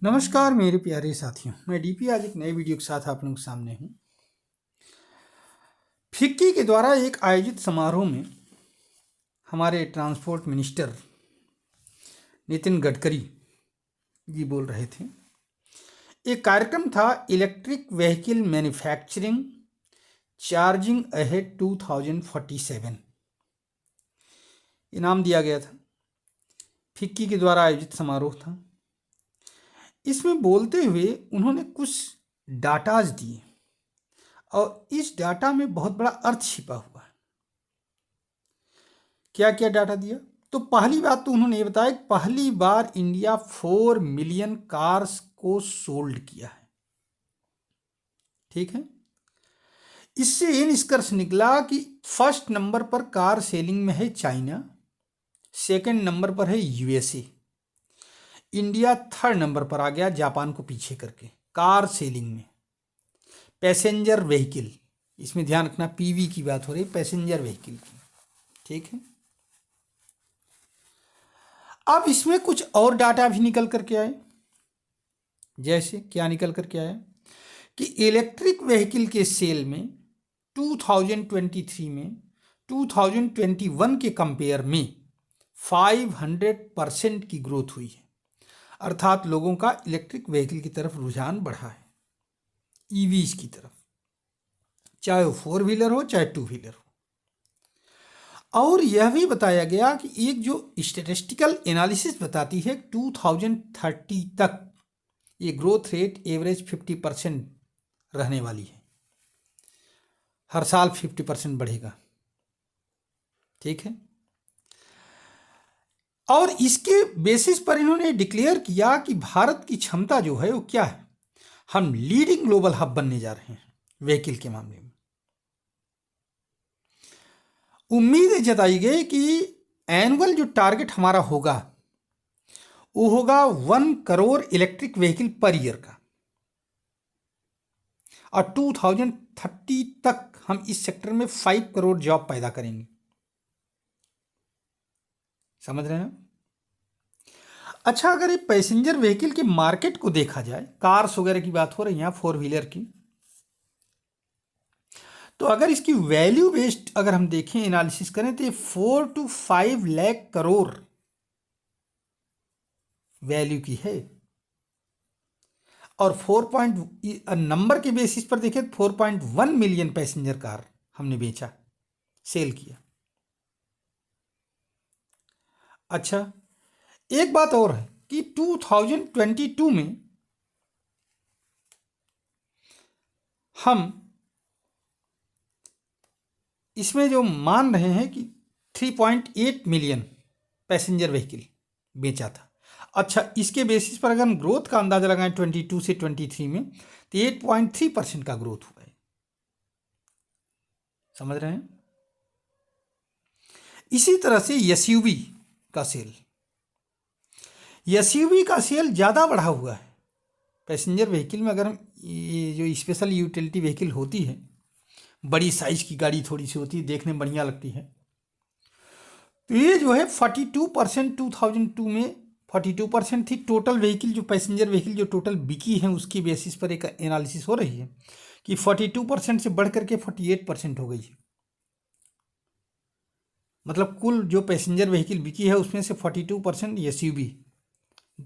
नमस्कार मेरे प्यारे साथियों, मैं डीपी आज एक नए वीडियो के साथ आप लोगों के सामने हूँ। फिक्की के द्वारा एक आयोजित समारोह में हमारे ट्रांसपोर्ट मिनिस्टर नितिन गडकरी जी बोल रहे थे। एक कार्यक्रम था electric vehicle manufacturing charging ahead 2047। इनाम दिया गया था, फिक्की के द्वारा आयोजित समारोह था। इसमें बोलते हुए उन्होंने कुछ डाटाज दिए और इस डाटा में बहुत बड़ा अर्थ छिपा हुआ है। क्या क्या डाटा दिया? तो पहली बात तो उन्होंने ये बताया कि पहली बार इंडिया 4 मिलियन कार्स को सोल्ड किया है। ठीक है, इससे ये निष्कर्ष निकला कि फर्स्ट नंबर पर कार सेलिंग में है चाइना, सेकंड नंबर पर है यूएसए, इंडिया थर्ड नंबर पर आ गया जापान को पीछे करके कार सेलिंग में। पैसेंजर व्हीकल, इसमें ध्यान रखना पीवी की बात हो रही है, पैसेंजर व्हीकल की। ठीक है, अब इसमें कुछ और डाटा भी निकल करके आए। जैसे क्या निकल करके आया कि इलेक्ट्रिक व्हीकल के सेल में 2023 में 2021 के कंपेयर में 500% की ग्रोथ हुई है। अर्थात लोगों का इलेक्ट्रिक व्हीकल की तरफ रुझान बढ़ा है, ईवीज की तरफ, चाहे वो 4 व्हीलर हो चाहे 2 व्हीलर हो। और यह भी बताया गया कि एक जो स्टैटिस्टिकल एनालिसिस बताती है 2030 तक ये ग्रोथ रेट एवरेज 50% रहने वाली है। हर साल 50% बढ़ेगा। ठीक है, और इसके बेसिस पर इन्होंने डिक्लेयर किया कि भारत की क्षमता जो है वो क्या है, हम लीडिंग ग्लोबल हब बनने जा रहे हैं व्हीकल के मामले में। उम्मीद जताई गई कि एनुअल जो टारगेट हमारा होगा वो होगा 1 crore electric vehicle per year का, और 2030 तक हम इस सेक्टर में 5 करोड़ जॉब पैदा करेंगे। समझ रहे हैं? अच्छा, अगर ये पैसेंजर व्हीकल के मार्केट को देखा जाए, कार्स वगैरह की बात हो रही है यहाँ 4 व्हीलर की, तो अगर इसकी वैल्यू बेस्ड अगर हम देखें, एनालिसिस करें, तो ये 4 to 5 लाख करोड़ वैल्यू की है। और 4 नंबर के बेसिस पर देखें तो 4.1 मिलियन पैसेंजर कार हमने बेचा, सेल किया। अच्छा, एक बात और है कि 2022 में हम इसमें जो मान रहे हैं कि 3.8 मिलियन पैसेंजर व्हीकल बेचा था। अच्छा, इसके बेसिस पर अगर हम ग्रोथ का अंदाजा लगाएं 22 से 23 में, तो 8.3% का ग्रोथ हुआ है। समझ रहे हैं? इसी तरह से एसयूवी का सेल, एसयूवी का सेल ज़्यादा बढ़ा हुआ है पैसेंजर व्हीकल में। अगर हम ये जो स्पेशल यूटिलिटी व्हीकल होती है, बड़ी साइज की गाड़ी थोड़ी सी होती है, देखने में बढ़िया लगती है, तो ये जो है 42% 2002 में 42% थी टोटल व्हीकल, जो पैसेंजर व्हीकल जो टोटल बिकी है उसकी बेसिस पर एक एनालिसिस हो रही है कि 42% से बढ़ करके 48% हो गई है। मतलब कुल जो पैसेंजर व्हीकल बिकी है उसमें से 42% एसयूवी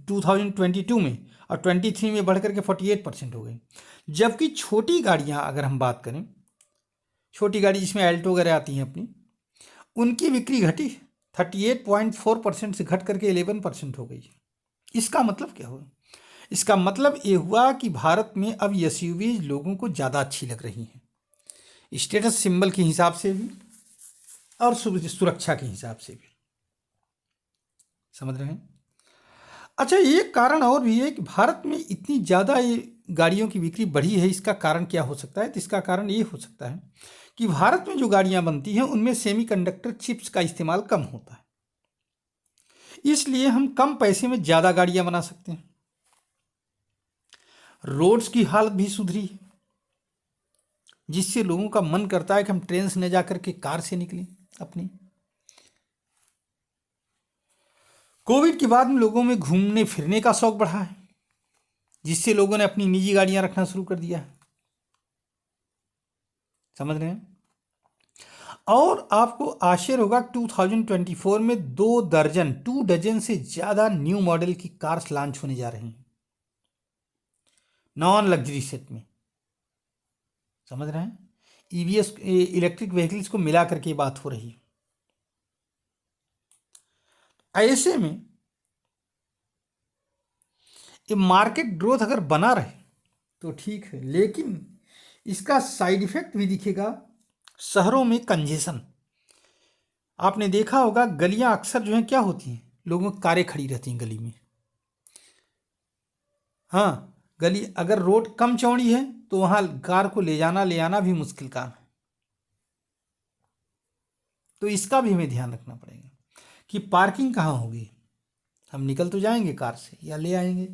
2022 में, और 23 में बढ़ करके 48% हो गई। जबकि छोटी गाड़ियाँ अगर हम बात करें, छोटी गाड़ी जिसमें एल्टो वगैरह आती हैं अपनी, उनकी बिक्री घटी 38.4% से घट करके 11% हो गई। इसका मतलब क्या हुआ? इसका मतलब ये हुआ कि भारत में अब एसयूवी लोगों को ज़्यादा अच्छी लग रही हैं, स्टेटस सिंबल के हिसाब से भी और सुरक्षा के हिसाब से भी। समझ रहे हैं? अच्छा, एक कारण और भी है कि भारत में इतनी ज़्यादा ये गाड़ियों की बिक्री बढ़ी है। इसका कारण क्या हो सकता है? तो इसका कारण ये हो सकता है कि भारत में जो गाड़ियाँ बनती हैं उनमें सेमीकंडक्टर चिप्स का इस्तेमाल कम होता है, इसलिए हम कम पैसे में ज़्यादा गाड़ियाँ बना सकते हैं। रोड्स की हालत भी सुधरी है, जिससे लोगों का मन करता है कि हम ट्रेन से न जाकर के कार से निकलें अपनी। कोविड के बाद में लोगों में घूमने फिरने का शौक बढ़ा है, जिससे लोगों ने अपनी निजी गाड़ियां रखना शुरू कर दिया है। समझ रहे हैं? और आपको आश्चर्य होगा 2024 में 2 डजन से ज्यादा न्यू मॉडल की कार्स लॉन्च होने जा रही हैं नॉन लग्जरी सेट में। समझ रहे हैं? ईवीएस इलेक्ट्रिक व्हीकल्स को मिला करके बात हो रही है। ऐसे में ये मार्केट ग्रोथ अगर बना रहे तो ठीक है, लेकिन इसका साइड इफेक्ट भी दिखेगा। शहरों में कंजेशन, आपने देखा होगा गलियां अक्सर जो है क्या होती हैं, लोगों की कारें खड़ी रहती हैं गली में। हाँ, गली अगर रोड कम चौड़ी है तो वहां कार को ले जाना ले आना भी मुश्किल काम है। तो इसका भी हमें ध्यान रखना पड़ेगा कि पार्किंग कहाँ होगी। हम निकल तो जाएंगे कार से या ले आएंगे।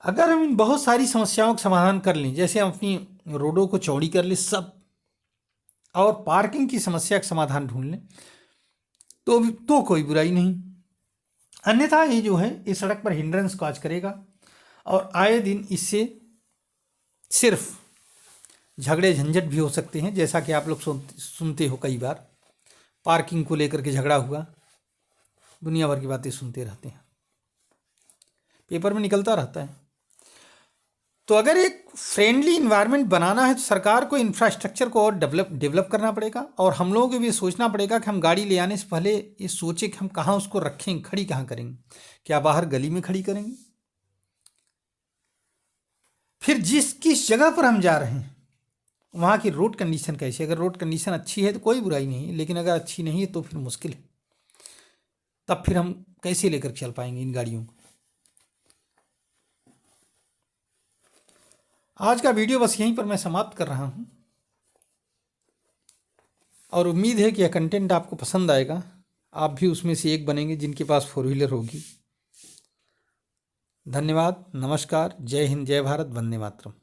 अगर हम इन बहुत सारी समस्याओं का समाधान कर लें, जैसे हम अपनी रोडों को चौड़ी कर लें सब, और पार्किंग की समस्या का समाधान ढूंढ लें, तो कोई बुराई नहीं। अन्यथा ये जो है इस सड़क पर हिंड्रेंस काज करेगा और आए दिन इससे सिर्फ झगड़े झंझट भी हो सकते हैं। जैसा कि आप लोग सुनते हो, कई बार पार्किंग को लेकर के झगड़ा हुआ, दुनिया भर की बातें सुनते रहते हैं, पेपर में निकलता रहता है। तो अगर एक फ्रेंडली इन्वायरमेंट बनाना है तो सरकार को इंफ्रास्ट्रक्चर को और डेवलप करना पड़ेगा, और हम लोगों को भी सोचना पड़ेगा कि हम गाड़ी ले आने से पहले ये सोचें कि हम कहाँ उसको रखेंगे, खड़ी कहाँ करेंगे। क्या बाहर गली में खड़ी करेंगे? फिर किस जगह पर हम जा रहे हैं वहाँ की रोड कंडीशन कैसी। अगर रोड कंडीशन अच्छी है तो कोई बुराई नहीं, लेकिन अगर अच्छी नहीं है तो फिर मुश्किल है। तब फिर हम कैसे लेकर चल पाएंगे इन गाड़ियों को। आज का वीडियो बस यहीं पर मैं समाप्त कर रहा हूँ, और उम्मीद है कि यह कंटेंट आपको पसंद आएगा। आप भी उसमें से एक बनेंगे जिनके पास 4 व्हीलर होगी। धन्यवाद, नमस्कार, जय हिंद, जय भारत, वंदे मातरम।